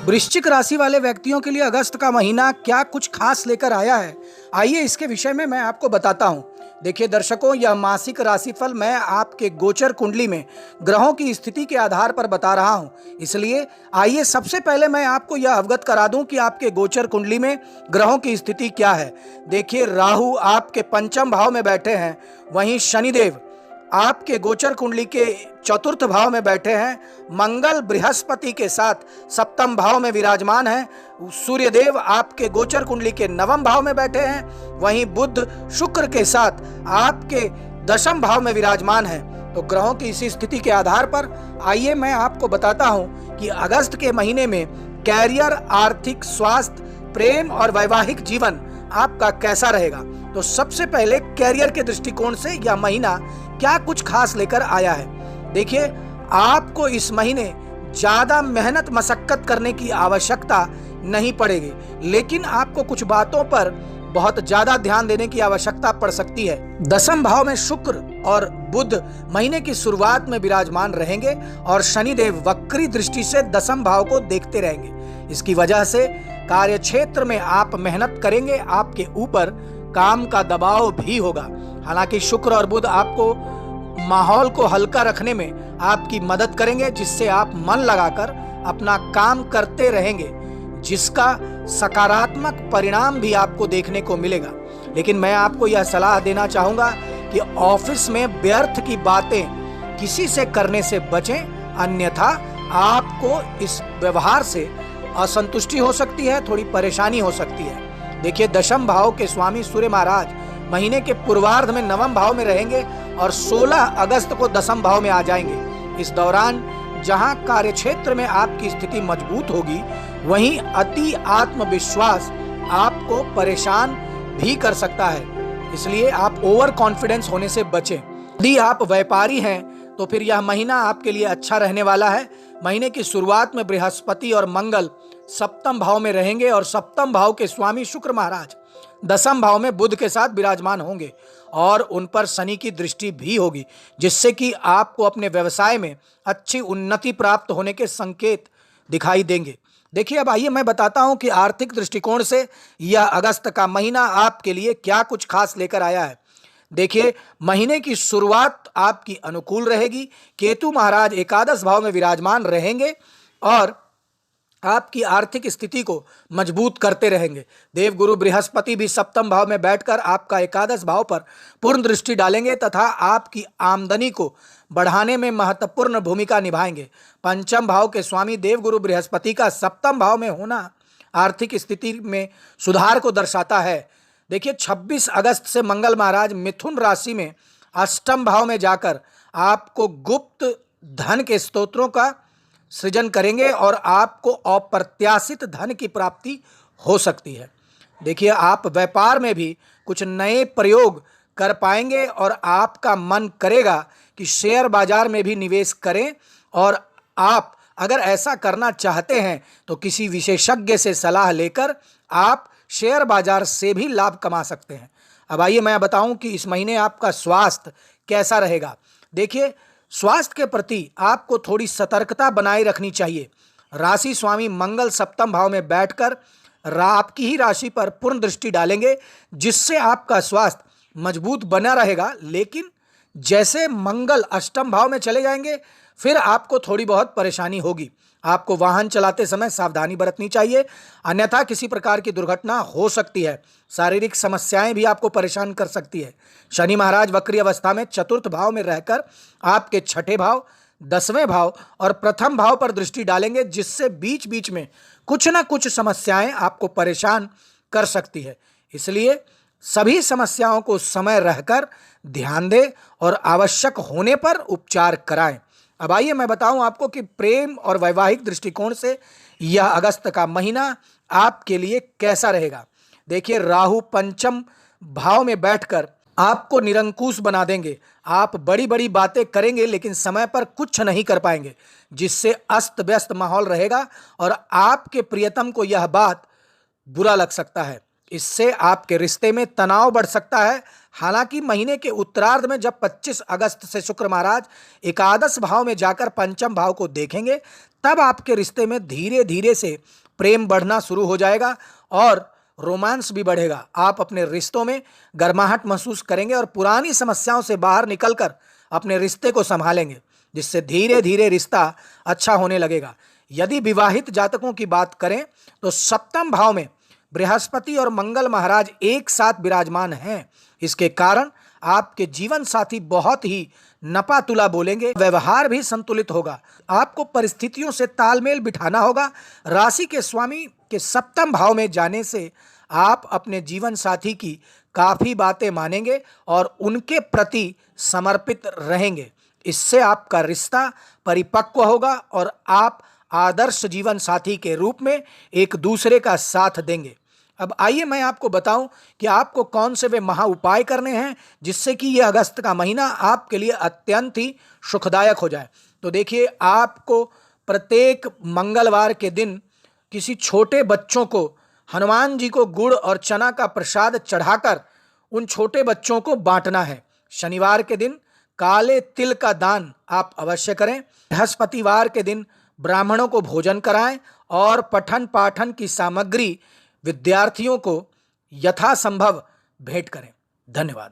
वृश्चिक राशि वाले व्यक्तियों के लिए अगस्त का महीना क्या कुछ खास लेकर आया है, आइए इसके विषय में मैं आपको बताता हूं। देखिए दर्शकों, यह मासिक राशिफल मैं आपके गोचर कुंडली में ग्रहों की स्थिति के आधार पर बता रहा हूं। इसलिए आइए सबसे पहले मैं आपको यह अवगत करा दूं कि आपके गोचर कुंडली में ग्रहों की स्थिति क्या है। देखिए, राहु आपके पंचम भाव में बैठे हैं, वहीं शनिदेव आपके गोचर कुंडली के चतुर्थ भाव में बैठे हैं, मंगल बृहस्पति के साथ सप्तम भाव में विराजमान हैं, सूर्यदेव आपके गोचर कुंडली के नवम भाव में बैठे हैं, वहीं बुध शुक्र के साथ आपके दशम भाव में विराजमान हैं। तो ग्रहों की इसी स्थिति के आधार पर आइए मैं आपको बताता हूं कि अगस्त के महीने में कैरियर, आर्थिक, स्वास्थ्य, प्रेम और वैवाहिक जीवन आपका कैसा रहेगा। तो सबसे पहले कैरियर के दृष्टिकोण से यह महीना क्या कुछ खास लेकर आया है। देखिए, आपको इस महीने ज्यादा मेहनत मशक्कत करने की आवश्यकता नहीं पड़ेगी, लेकिन आपको कुछ बातों पर बहुत ज्यादा ध्यान देने की आवश्यकता पड़ सकती है। दशम भाव में शुक्र और बुध महीने की शुरुआत में विराजमान रहेंगे और शनिदेव वक्री दृष्टि से दशम भाव को देखते रहेंगे। इसकी वजह से कार्य क्षेत्र में आप मेहनत करेंगे, आपके ऊपर काम का दबाव भी होगा। हालांकि शुक्र और बुध आपको माहौल को हल्का रखने में आपकी मदद करेंगे, जिससे आप मन लगाकर अपना काम करते रहेंगे, जिसका सकारात्मक परिणाम भी आपको देखने को मिलेगा। लेकिन मैं आपको यह सलाह देना चाहूंगा कि ऑफिस में व्यर्थ की बातें किसी से करने से बचें, अन्यथा आपको इस व्यवहार से असंतुष्टि हो सकती है, थोड़ी परेशानी हो सकती है। देखिए, दशम भाव के स्वामी सूर्य महाराज महीने के पूर्वार्ध में नवम भाव में रहेंगे और 16 अगस्त को दशम भाव में आ जाएंगे। इस दौरान जहां कार्य क्षेत्र में आपकी स्थिति मजबूत होगी, वहीं अति आत्मविश्वास आपको परेशान भी कर सकता है। इसलिए आप ओवर कॉन्फिडेंस होने से बचें। यदि आप व्यापारी हैं तो फिर यह महीना आपके लिए अच्छा रहने वाला है। महीने की शुरुआत में बृहस्पति और मंगल सप्तम भाव में रहेंगे और सप्तम भाव के स्वामी शुक्र महाराज दशम भाव में बुध के साथ विराजमान होंगे और उन पर शनि की दृष्टि भी होगी, जिससे कि आपको अपने व्यवसाय में अच्छी उन्नति प्राप्त होने के संकेत दिखाई देंगे। देखिए, अब आइए मैं बताता हूं कि आर्थिक दृष्टिकोण से यह अगस्त का महीना आपके लिए क्या कुछ खास लेकर आया है। देखिए, महीने की शुरुआत आपकी अनुकूल रहेगी। केतु महाराज एकादश भाव में विराजमान रहेंगे और आपकी आर्थिक स्थिति को मजबूत करते रहेंगे। देवगुरु बृहस्पति भी सप्तम भाव में बैठकर आपका एकादश भाव पर पूर्ण दृष्टि डालेंगे तथा आपकी आमदनी को बढ़ाने में महत्वपूर्ण भूमिका निभाएंगे। पंचम भाव के स्वामी देवगुरु बृहस्पति का सप्तम भाव में होना आर्थिक स्थिति में सुधार को दर्शाता है। देखिए, 26 अगस्त से मंगल महाराज मिथुन राशि में अष्टम भाव में जाकर आपको गुप्त धन के स्रोतों का सृजन करेंगे और आपको अप्रत्याशित धन की प्राप्ति हो सकती है। देखिए, आप व्यापार में भी कुछ नए प्रयोग कर पाएंगे और आपका मन करेगा कि शेयर बाजार में भी निवेश करें, और आप अगर ऐसा करना चाहते हैं तो किसी विशेषज्ञ से सलाह लेकर आप शेयर बाजार से भी लाभ कमा सकते हैं। अब आइए मैं बताऊं कि इस महीने आपका स्वास्थ्य कैसा रहेगा। देखिए, स्वास्थ्य के प्रति आपको थोड़ी सतर्कता बनाए रखनी चाहिए। राशि स्वामी मंगल सप्तम भाव में बैठकर आपकी ही राशि पर पूर्ण दृष्टि डालेंगे, जिससे आपका स्वास्थ्य मजबूत बना रहेगा। लेकिन जैसे मंगल अष्टम भाव में चले जाएंगे, फिर आपको थोड़ी बहुत परेशानी होगी। आपको वाहन चलाते समय सावधानी बरतनी चाहिए, अन्यथा किसी प्रकार की दुर्घटना हो सकती है। शारीरिक समस्याएं भी आपको परेशान कर सकती है। शनि महाराज वक्री अवस्था में चतुर्थ भाव में रहकर आपके छठे भाव, 10वें भाव और प्रथम भाव पर दृष्टि डालेंगे, जिससे बीच बीच में कुछ ना कुछ समस्याएं आपको परेशान कर सकती है। इसलिए सभी समस्याओं को समय रहकर ध्यान दें और आवश्यक होने पर उपचार कराएं। अब आइए मैं बताऊं आपको कि प्रेम और वैवाहिक दृष्टिकोण से यह अगस्त का महीना आपके लिए कैसा रहेगा। देखिए, राहु पंचम भाव में बैठकर आपको निरंकुश बना देंगे। आप बड़ी बड़ी बातें करेंगे लेकिन समय पर कुछ नहीं कर पाएंगे, जिससे अस्त व्यस्त माहौल रहेगा और आपके प्रियतम को यह बात बुरा लग सकता है। इससे आपके रिश्ते में तनाव बढ़ सकता है। हालांकि महीने के उत्तरार्ध में जब 25 अगस्त से शुक्र महाराज एकादश भाव में जाकर पंचम भाव को देखेंगे, तब आपके रिश्ते में धीरे धीरे से प्रेम बढ़ना शुरू हो जाएगा और रोमांस भी बढ़ेगा। आप अपने रिश्तों में गर्माहट महसूस करेंगे और पुरानी समस्याओं से बाहर निकलकर अपने रिश्ते को संभालेंगे, जिससे धीरे धीरे रिश्ता अच्छा होने लगेगा। यदि विवाहित जातकों की बात करें तो सप्तम भाव में बृहस्पति और मंगल महाराज एक साथ विराजमान हैं। इसके कारण आपके जीवन साथी बहुत ही नपा तुला बोलेंगे, व्यवहार भी संतुलित होगा। आपको परिस्थितियों से तालमेल बिठाना होगा। राशि के स्वामी के सप्तम भाव में जाने से आप अपने जीवन साथी की काफ़ी बातें मानेंगे और उनके प्रति समर्पित रहेंगे। इससे आपका रिश्ता परिपक्व होगा और आप आदर्श जीवन साथी के रूप में एक दूसरे का साथ देंगे। अब आइए मैं आपको बताऊं कि आपको कौन से वे महा उपाय करने हैं जिससे कि ये अगस्त का महीना आपके लिए अत्यंत ही सुखदायक हो जाए। तो देखिए, आपको प्रत्येक मंगलवार के दिन किसी छोटे बच्चों को हनुमान जी को गुड़ और चना का प्रसाद चढ़ाकर उन छोटे बच्चों को बांटना है। शनिवार के दिन काले तिल का दान आप अवश्य करें। बृहस्पतिवार के दिन ब्राह्मणों को भोजन कराएं और पठन पाठन की सामग्री विद्यार्थियों को यथासंभव भेंट करें। धन्यवाद।